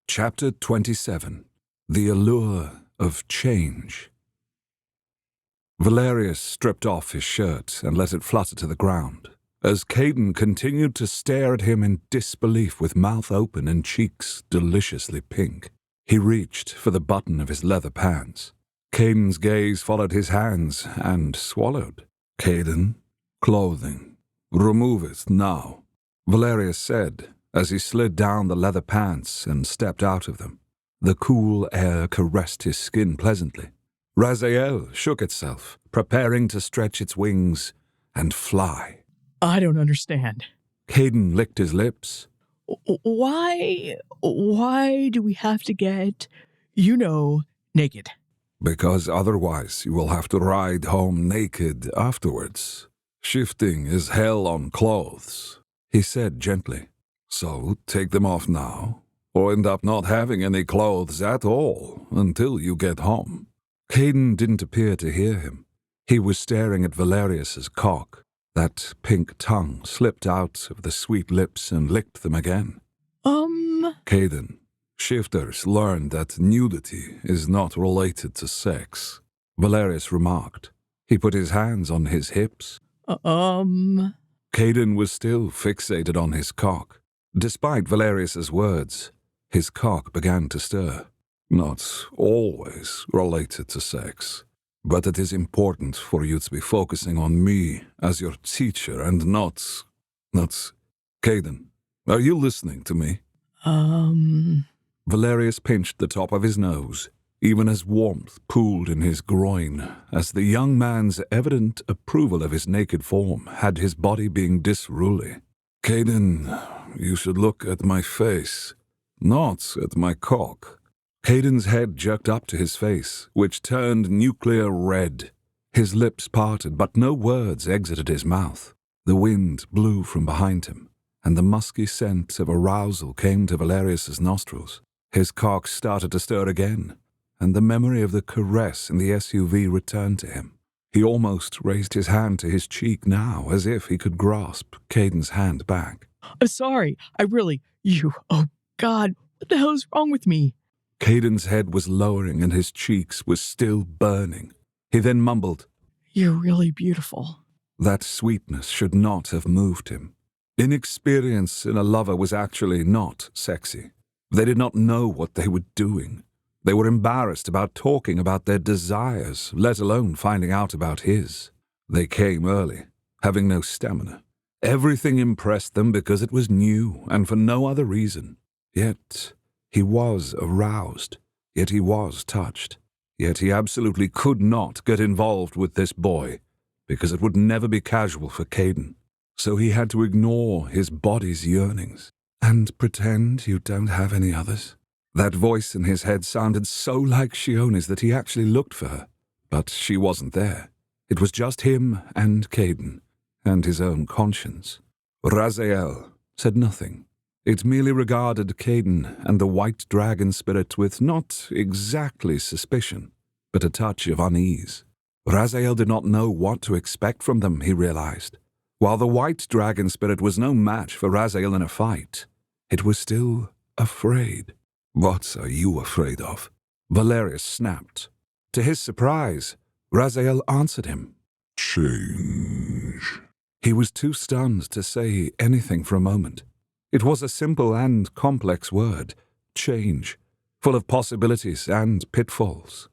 Chapter 27. The Allure of Change. Valerius stripped off his shirt and let it flutter to the ground, as Caden continued to stare at him in disbelief with mouth open and cheeks deliciously pink. He reached for the button of his leather pants. Caden's gaze followed his hands and swallowed. "Caden, clothing. Remove it now," Valerius said, as he slid down the leather pants and stepped out of them. The cool air caressed his skin pleasantly. Raziel shook itself, preparing to stretch its wings and fly. I don't understand. Caden licked his lips. Why do we have to get, naked? Because otherwise you will have to ride home naked afterwards. Shifting is hell on clothes, he said gently. So take them off now, or end up not having any clothes at all until you get home. Caden didn't appear to hear him. He was staring at Valerius's cock. That pink tongue slipped out of the sweet lips and licked them again. Caden, shifters learned that nudity is not related to sex, Valerius remarked. He put his hands on his hips. Caden was still fixated on his cock. Despite Valerius's words, his cock began to stir. Not always related to sex, but it is important for you to be focusing on me as your teacher and not... Caden, are you listening to me? Valerius pinched the top of his nose, even as warmth pooled in his groin, as the young man's evident approval of his naked form had his body being disruly. Caden, you should look at my face, not at my cock. Caden's head jerked up to his face, which turned nuclear red. His lips parted, but no words exited his mouth. The wind blew from behind him, and the musky scent of arousal came to Valerius's nostrils. His cock started to stir again, and the memory of the caress in the SUV returned to him. He almost raised his hand to his cheek now, as if he could grasp Caden's hand back. I'm sorry. Oh God, what the hell is wrong with me? Caden's head was lowering and his cheeks were still burning. He then mumbled, You're really beautiful. That sweetness should not have moved him. Inexperience in a lover was actually not sexy. They did not know what they were doing. They were embarrassed about talking about their desires, let alone finding out about his. They came early, having no stamina. Everything impressed them because it was new and for no other reason. Yet he was aroused. Yet he was touched. Yet he absolutely could not get involved with this boy because it would never be casual for Caden. So he had to ignore his body's yearnings. And pretend you don't have any others? That voice in his head sounded so like Shione's that he actually looked for her. But she wasn't there. It was just him and Caden, and his own conscience. Raziel said nothing. It merely regarded Caden and the white dragon spirit with not exactly suspicion, but a touch of unease. Raziel did not know what to expect from them, he realized. While the white dragon spirit was no match for Raziel in a fight, it was still afraid. What are you afraid of? Valerius snapped. To his surprise, Raziel answered him. Change. He was too stunned to say anything for a moment. It was a simple and complex word, change, full of possibilities and pitfalls.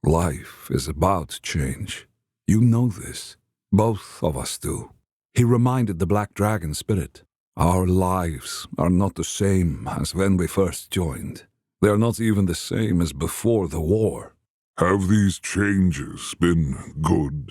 Life is about change. You know this. Both of us do. He reminded the black dragon spirit. Our lives are not the same as when we first joined. They are not even the same as before the war. Have these changes been good?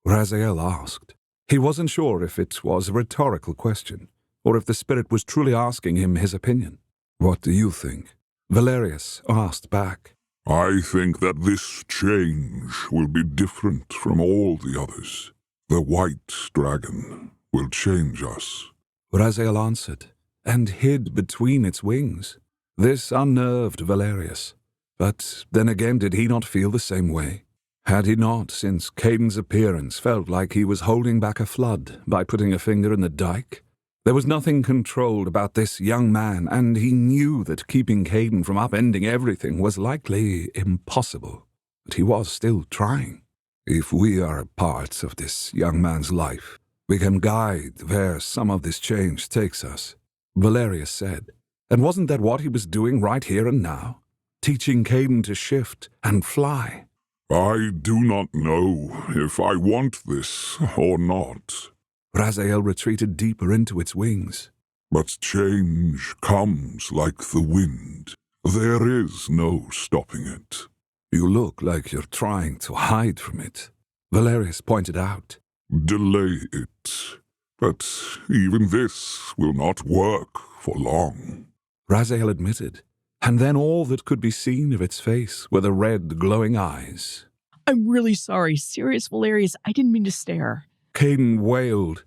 Raziel asked. He wasn't sure if it was a rhetorical question, or if the spirit was truly asking him his opinion. What do you think? Valerius asked back. I think that this change will be different from all the others. The white dragon will change us. Raziel answered, and hid between its wings. This unnerved Valerius. But then again, did he not feel the same way? Had he not, since Caden's appearance, felt like he was holding back a flood by putting a finger in the dike? There was nothing controlled about this young man, and he knew that keeping Caden from upending everything was likely impossible. But he was still trying. If we are a part of this young man's life, we can guide where some of this change takes us, Valerius said. And wasn't that what he was doing right here and now? Teaching Caden to shift and fly. I do not know if I want this or not. Raziel retreated deeper into its wings. But change comes like the wind. There is no stopping it. You look like you're trying to hide from it, Valerius pointed out. Delay it. But even this will not work for long. Raziel admitted, and then all that could be seen of its face were the red, glowing eyes. I'm really sorry. Serious, Valerius. I didn't mean to stare. Caden wailed.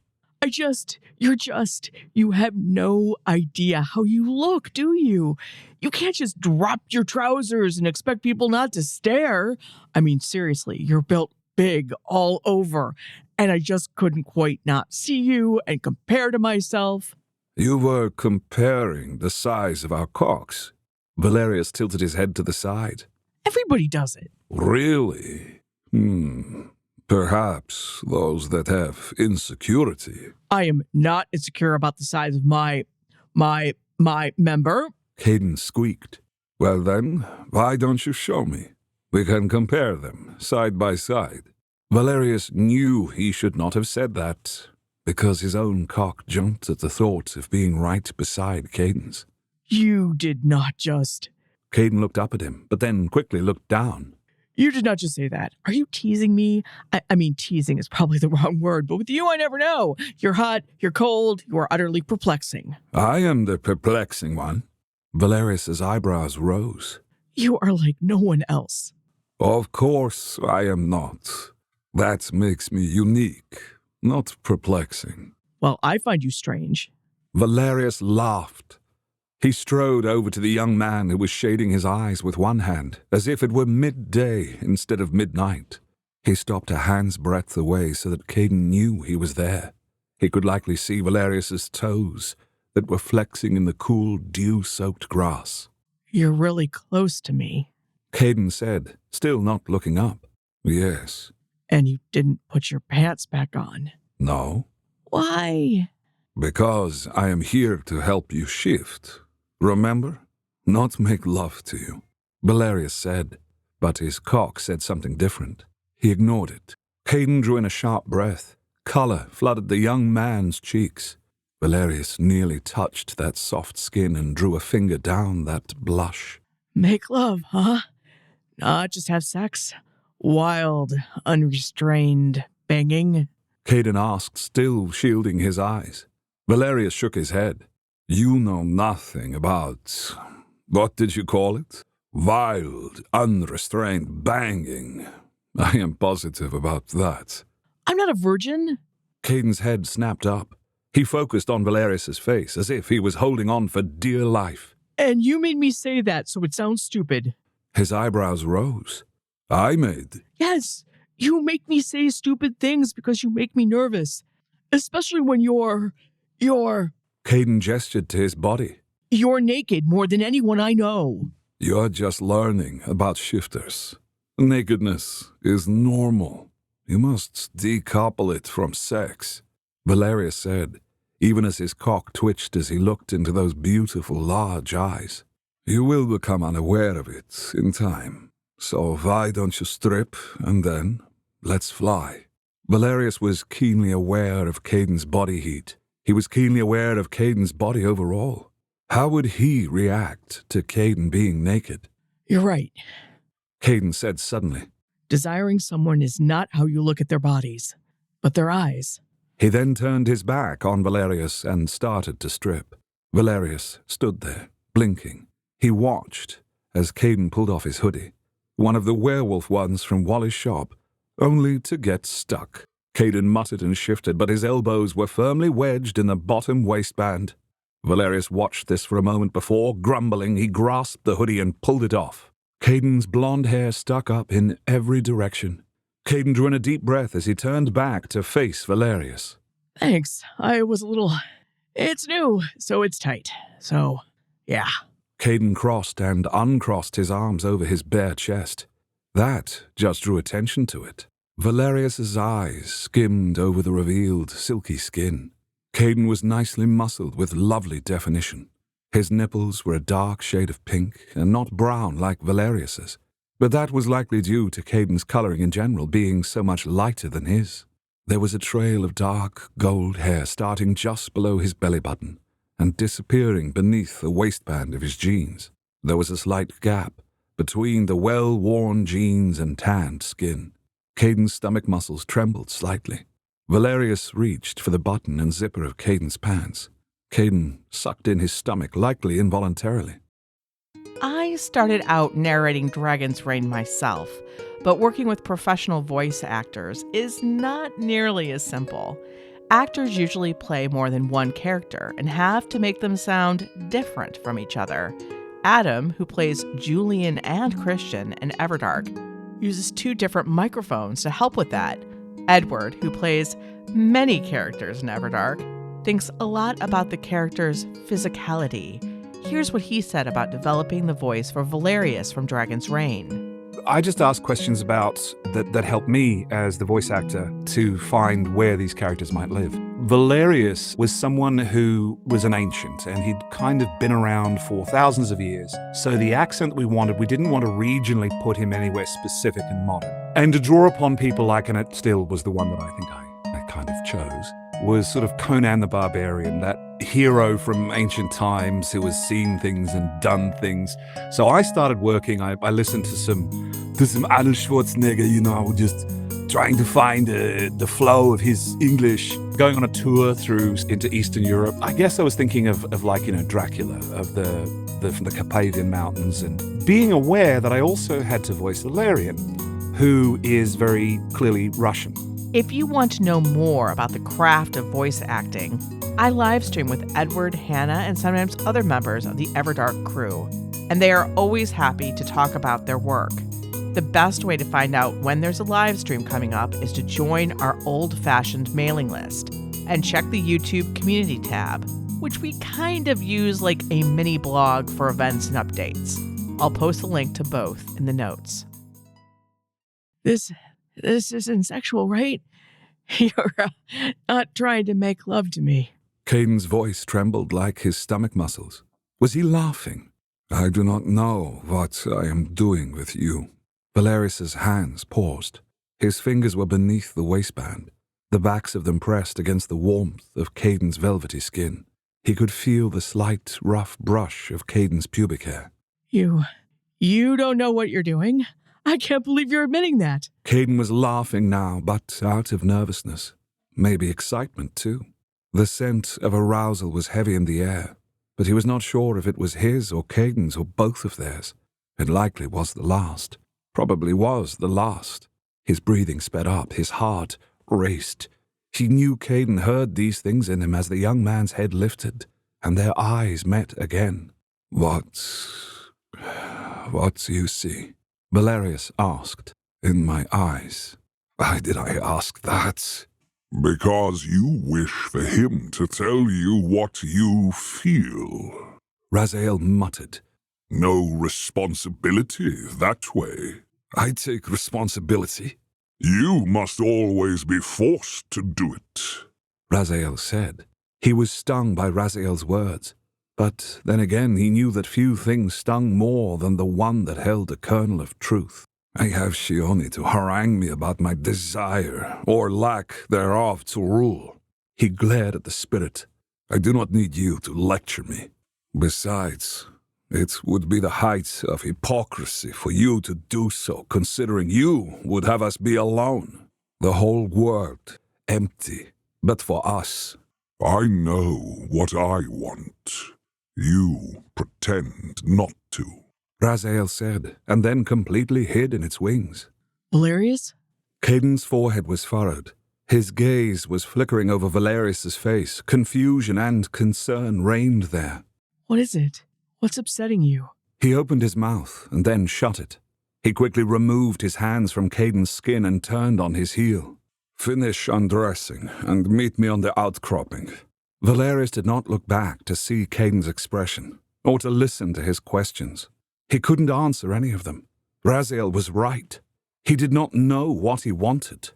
You have no idea how you look, do you? You can't just drop your trousers and expect people not to stare. I mean, seriously, you're built big all over, and I just couldn't quite not see you and compare to myself. You were comparing the size of our cocks. Valerius tilted his head to the side. Everybody does it. Really? Perhaps those that have insecurity. I am not insecure about the size of my member. Caden squeaked. Well then, why don't you show me? We can compare them, side by side. Valerius knew he should not have said that, because his own cock jumped at the thought of being right beside Caden's. You did not just... Caden looked up at him, but then quickly looked down. You did not just say that. Are you teasing me? I mean, teasing is probably the wrong word, but with you, I never know. You're hot, you're cold, you are utterly perplexing. I am the perplexing one. Valerius's eyebrows rose. You are like no one else. Of course I am not. That makes me unique, not perplexing. Well, I find you strange. Valerius laughed. He strode over to the young man who was shading his eyes with one hand, as if it were midday instead of midnight. He stopped a hand's breadth away so that Caden knew he was there. He could likely see Valerius's toes that were flexing in the cool, dew-soaked grass. You're really close to me. Caden said, still not looking up. Yes. And you didn't put your pants back on. No. Why? Because I am here to help you shift. Remember? Not make love to you, Valerius said, but his cock said something different. He ignored it. Caden drew in a sharp breath. Color flooded the young man's cheeks. Valerius nearly touched that soft skin and drew a finger down that blush. Make love, huh? Not just have sex? Wild, unrestrained banging? Caden asked, still shielding his eyes. Valerius shook his head. You know nothing about, what did you call it? Wild, unrestrained banging. I am positive about that. I'm not a virgin. Caden's head snapped up. He focused on Valerius's face as if he was holding on for dear life. And you made me say that, so it sounds stupid. His eyebrows rose. I made? Yes, you make me say stupid things because you make me nervous. Especially when you're... Caden gestured to his body. You're naked more than anyone I know. You're just learning about shifters. Nakedness is normal. You must decouple it from sex, Valerius said, even as his cock twitched as he looked into those beautiful large eyes. You will become unaware of it in time. So why don't you strip and then let's fly? Valerius was keenly aware of Caden's body heat. He was keenly aware of Caden's body overall. How would he react to Caden being naked? You're right. Caden said suddenly. Desiring someone is not how you look at their bodies, but their eyes. He then turned his back on Valerius and started to strip. Valerius stood there, blinking. He watched as Caden pulled off his hoodie, one of the werewolf ones from Wally's shop, only to get stuck. Caden muttered and shifted, but his elbows were firmly wedged in the bottom waistband. Valerius watched this for a moment before, grumbling, he grasped the hoodie and pulled it off. Caden's blonde hair stuck up in every direction. Caden drew in a deep breath as he turned back to face Valerius. Thanks. I was a little It's new, so it's tight. So, yeah. Caden crossed and uncrossed his arms over his bare chest. That just drew attention to it. Valerius's eyes skimmed over the revealed, silky skin. Caden was nicely muscled with lovely definition. His nipples were a dark shade of pink and not brown like Valerius's, but that was likely due to Caden's coloring in general being so much lighter than his. There was a trail of dark gold hair starting just below his belly button and disappearing beneath the waistband of his jeans. There was a slight gap between the well-worn jeans and tanned skin. Caden's stomach muscles trembled slightly. Valerius reached for the button and zipper of Caden's pants. Caden sucked in his stomach, likely involuntarily. I started out narrating Dragon's Reign myself, but working with professional voice actors is not nearly as simple. Actors usually play more than one character and have to make them sound different from each other. Adam, who plays Julian and Christian in Everdark, uses 2 different microphones to help with that. Edward, who plays many characters in Everdark, thinks a lot about the character's physicality. Here's what he said about developing the voice for Valerius from Dragon's Reign. I just asked questions about that helped me as the voice actor to find where these characters might live. Valerius was someone who was an ancient, and he'd kind of been around for thousands of years. So the accent we wanted, we didn't want to regionally put him anywhere specific and modern. And to draw upon people like, and it still was the one that I think I kind of chose, was sort of Conan the Barbarian, that hero from ancient times who has seen things and done things. So I started working, I listened to some Arnold Schwarzenegger, just trying to find the flow of his English, going on a tour into Eastern Europe. I guess I was thinking of Dracula, from the Carpathian Mountains, and being aware that I also had to voice Valerian, who is very clearly Russian. If you want to know more about the craft of voice acting, I live stream with Edward, Hannah, and sometimes other members of the Everdark crew, and they are always happy to talk about their work. The best way to find out when there's a live stream coming up is to join our old-fashioned mailing list and check the YouTube community tab, which we kind of use like a mini blog for events and updates. I'll post a link to both in the notes. This isn't sexual, right? You're not trying to make love to me. Caden's voice trembled like his stomach muscles. Was he laughing? I do not know what I am doing with you. Valerius's hands paused. His fingers were beneath the waistband, the backs of them pressed against the warmth of Caden's velvety skin. He could feel the slight, rough brush of Caden's pubic hair. You don't know what you're doing? I can't believe you're admitting that. Caden was laughing now, but out of nervousness. Maybe excitement, too. The scent of arousal was heavy in the air, but he was not sure if it was his or Caden's or both of theirs. It likely was the last. Probably was the last. His breathing sped up, his heart raced. He knew Caden heard these things in him as the young man's head lifted, and their eyes met again. What do you see? Valerius asked. In my eyes. Why did I ask that? Because you wish for him to tell you what you feel. Raziel muttered. No responsibility that way. I take responsibility. You must always be forced to do it, Raziel said. He was stung by Raziel's words, but then again he knew that few things stung more than the one that held a kernel of truth. I have Shioni to harangue me about my desire, or lack thereof, to rule. He glared at the spirit. I do not need you to lecture me. Besides, it would be the height of hypocrisy for you to do so, considering you would have us be alone. The whole world empty, but for us. I know what I want. You pretend not to, Raziel said, and then completely hid in its wings. Valerius? Caden's forehead was furrowed. His gaze was flickering over Valerius's face. Confusion and concern reigned there. What is it? What's upsetting you? He opened his mouth and then shut it. He quickly removed his hands from Caden's skin and turned on his heel. Finish undressing and meet me on the outcropping. Valerius did not look back to see Caden's expression, or to listen to his questions. He couldn't answer any of them. Raziel was right. He did not know what he wanted.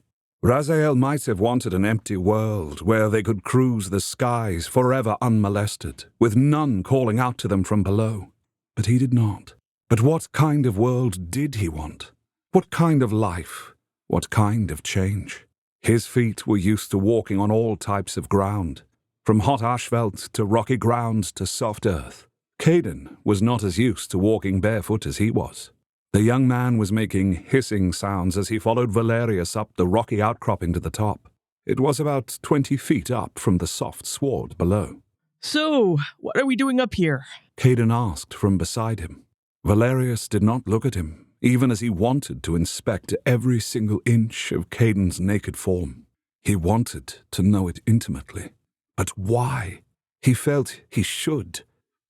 Raziel might have wanted an empty world where they could cruise the skies forever unmolested, with none calling out to them from below. But he did not. But what kind of world did he want? What kind of life? What kind of change? His feet were used to walking on all types of ground, from hot asphalt to rocky ground to soft earth. Caden was not as used to walking barefoot as he was. The young man was making hissing sounds as he followed Valerius up the rocky outcropping to the top. It was about 20 feet up from the soft sward below. So, what are we doing up here? Caden asked from beside him. Valerius did not look at him, even as he wanted to inspect every single inch of Caden's naked form. He wanted to know it intimately. But why? He felt he should.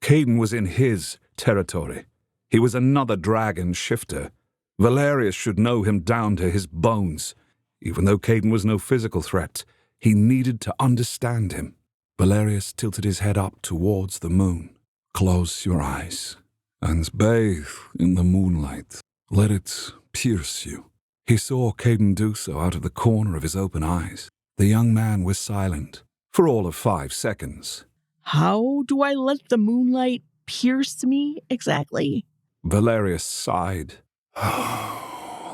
Caden was in his territory. He was another dragon shifter. Valerius should know him down to his bones. Even though Caden was no physical threat, he needed to understand him. Valerius tilted his head up towards the moon. Close your eyes and bathe in the moonlight. Let it pierce you. He saw Caden do so out of the corner of his open eyes. The young man was silent for all of 5 seconds. How do I let the moonlight pierce me exactly? Valerius sighed.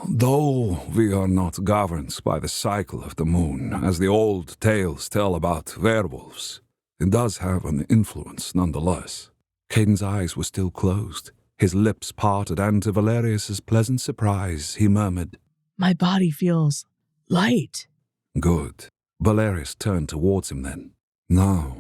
Though we are not governed by the cycle of the moon, as the old tales tell about werewolves, it does have an influence nonetheless. Caden's eyes were still closed, his lips parted, and to Valerius's pleasant surprise, he murmured, My body feels light. Good. Valerius turned towards him then. Now,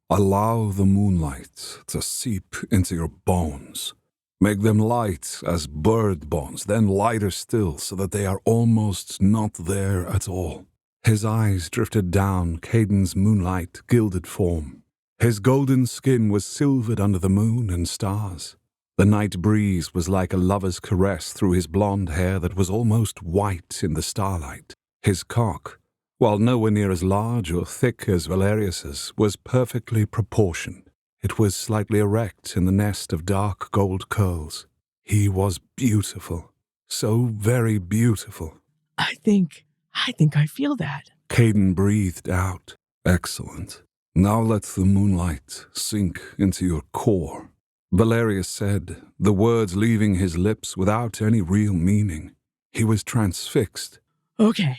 allow the moonlight to seep into your bones. Make them light as bird bones, then lighter still, so that they are almost not there at all. His eyes drifted down Caden's moonlight-gilded form. His golden skin was silvered under the moon and stars. The night breeze was like a lover's caress through his blonde hair that was almost white in the starlight. His cock, while nowhere near as large or thick as Valerius's, was perfectly proportioned. It was slightly erect in the nest of dark gold curls. He was beautiful. So very beautiful. I think I feel that. Caden breathed out. Excellent. Now let the moonlight sink into your core. Valerius said, the words leaving his lips without any real meaning. He was transfixed. Okay.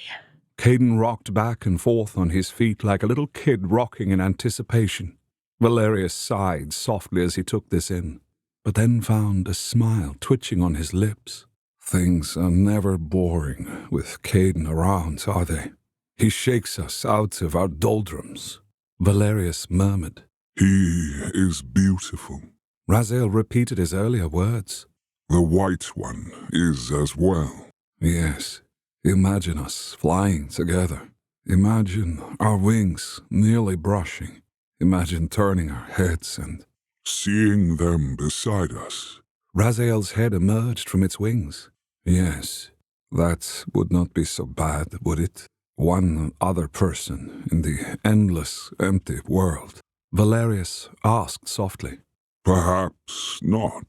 Caden rocked back and forth on his feet like a little kid rocking in anticipation. Valerius sighed softly as he took this in, but then found a smile twitching on his lips. Things are never boring with Caden around, are they? He shakes us out of our doldrums. Valerius murmured. He is beautiful. Raziel repeated his earlier words. The white one is as well. Yes. Imagine us flying together. Imagine our wings nearly brushing. Imagine turning our heads and seeing them beside us. Raziel's head emerged from its wings. Yes, that would not be so bad, would it? One other person in the endless, empty world. Valerius asked softly. Perhaps not.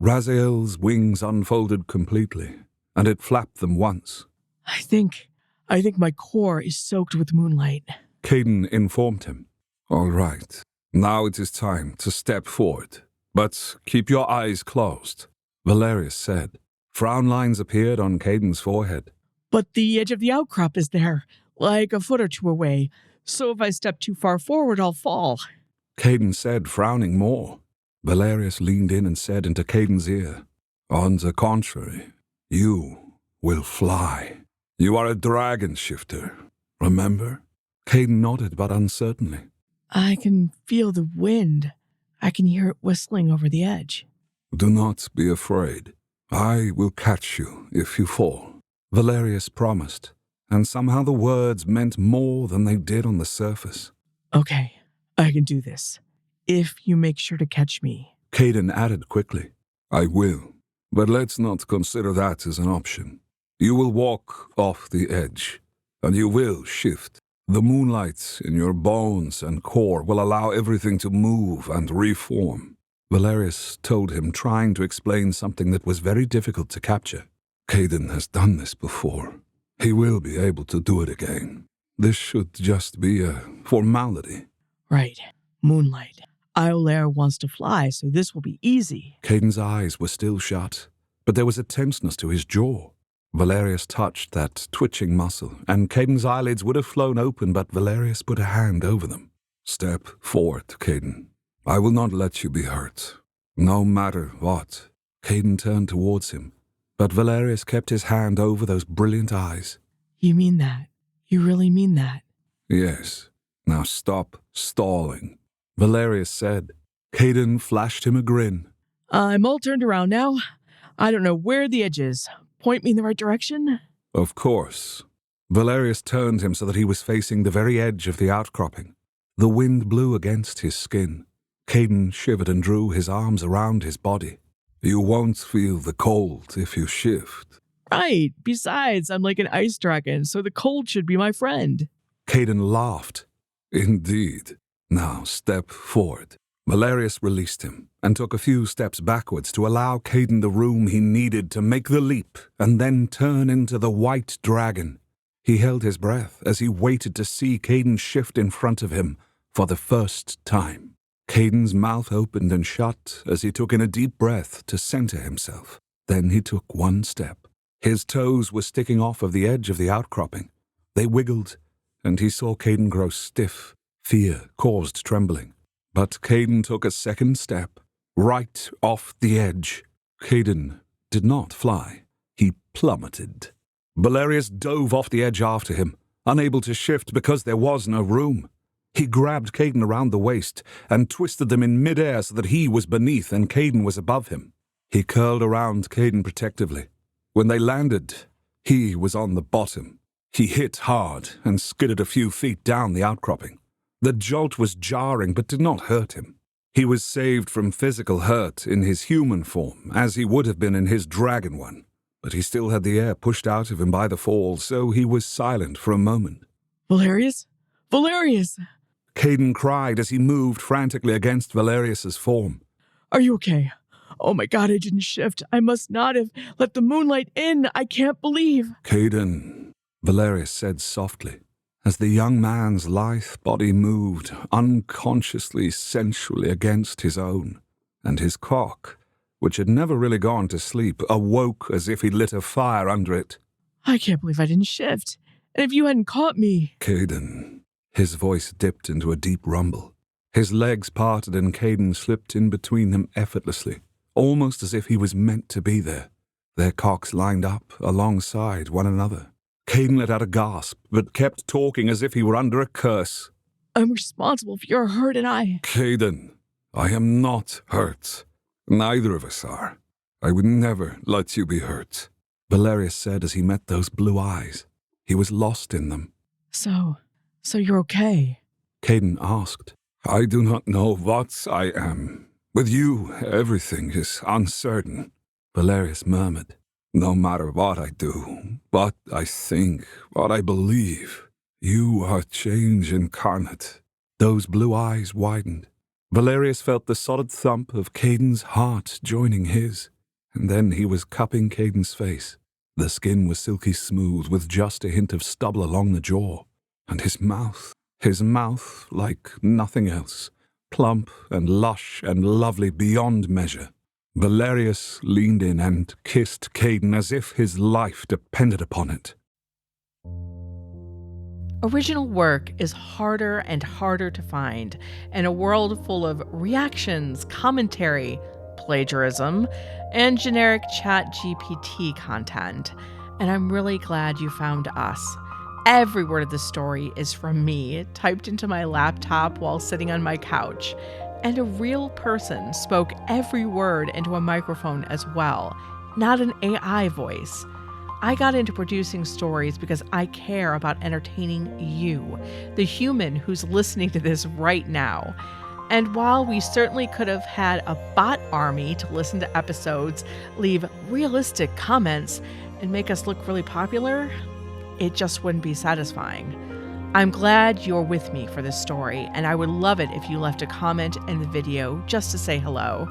Raziel's wings unfolded completely, and it flapped them once. I think my core is soaked with moonlight. Caden informed him. All right, now it is time to step forward, but keep your eyes closed, Valerius said. Frown lines appeared on Caden's forehead. But the edge of the outcrop is there, like a foot or two away, so if I step too far forward, I'll fall. Caden said, frowning more. Valerius leaned in and said into Caden's ear, On the contrary, you will fly. You are a dragon shifter, remember? Caden nodded, but uncertainly. I can feel the wind. I can hear it whistling over the edge. Do not be afraid. I will catch you if you fall, Valerius promised, and somehow the words meant more than they did on the surface. Okay, I can do this. If you make sure to catch me. Caden added quickly. I will, but let's not consider that as an option. You will walk off the edge, and you will shift. The moonlight in your bones and core will allow everything to move and reform. Valerius told him, trying to explain something that was very difficult to capture. Caden has done this before. He will be able to do it again. This should just be a formality. Right. Moonlight. Allure wants to fly, so this will be easy. Caden's eyes were still shut, but there was a tenseness to his jaw. Valerius touched that twitching muscle, and Caden's eyelids would have flown open, but Valerius put a hand over them. Step forward, Caden. I will not let you be hurt, no matter what. Caden turned towards him, but Valerius kept his hand over those brilliant eyes. You mean that? You really mean that? Yes. Now stop stalling, Valerius said. Caden flashed him a grin. I'm all turned around now. I don't know where the edge is. Point me in the right direction? Of course. Valerius turned him so that he was facing the very edge of the outcropping. The wind blew against his skin. Caden shivered and drew his arms around his body. You won't feel the cold if you shift. Right. Besides, I'm like an ice dragon, so the cold should be my friend. Caden laughed. Indeed. Now step forward. Valerius released him and took a few steps backwards to allow Caden the room he needed to make the leap and then turn into the white dragon. He held his breath as he waited to see Caden shift in front of him for the first time. Caden's mouth opened and shut as he took in a deep breath to center himself. Then he took one step. His toes were sticking off of the edge of the outcropping. They wiggled, and he saw Caden grow stiff. Fear caused trembling. But Caden took a second step, right off the edge. Caden did not fly. He plummeted. Valerius dove off the edge after him, unable to shift because there was no room. He grabbed Caden around the waist and twisted them in midair so that he was beneath and Caden was above him. He curled around Caden protectively. When they landed, he was on the bottom. He hit hard and skidded a few feet down the outcropping. The jolt was jarring but did not hurt him. He was saved from physical hurt in his human form, as he would have been in his dragon one. But he still had the air pushed out of him by the fall, so he was silent for a moment. Valerius? Valerius! Caden cried as he moved frantically against Valerius's form. Are you okay? Oh my God, I didn't shift. I must not have let the moonlight in. I can't believe. Caden, Valerius said softly, as the young man's lithe body moved unconsciously, sensually against his own, and his cock, which had never really gone to sleep, awoke as if he lit a fire under it. I can't believe I didn't shift. And if you hadn't caught me... Caden. His voice dipped into a deep rumble. His legs parted and Caden slipped in between them effortlessly, almost as if he was meant to be there. Their cocks lined up alongside one another. Caden let out a gasp, but kept talking as if he were under a curse. I'm responsible for your hurt and I... Caden, I am not hurt. Neither of us are. I would never let you be hurt, Valerius said as he met those blue eyes. He was lost in them. So you're okay? Caden asked. I do not know what I am. With you, everything is uncertain, Valerius murmured. No matter what I do, what I think, what I believe, you are change incarnate. Those blue eyes widened. Valerius felt the solid thump of Caden's heart joining his, and then he was cupping Caden's face. The skin was silky smooth with just a hint of stubble along the jaw, and his mouth like nothing else, plump and lush and lovely beyond measure. Valerius leaned in and kissed Caden as if his life depended upon it. Original work is harder and harder to find in a world full of reactions, commentary, plagiarism, and generic ChatGPT content. And I'm really glad you found us. Every word of the story is from me, typed into my laptop while sitting on my couch. And a real person spoke every word into a microphone as well, not an AI voice. I got into producing stories because I care about entertaining you, the human who's listening to this right now. And while we certainly could have had a bot army to listen to episodes, leave realistic comments, and make us look really popular, it just wouldn't be satisfying. I'm glad you're with me for this story, and I would love it if you left a comment in the video just to say hello.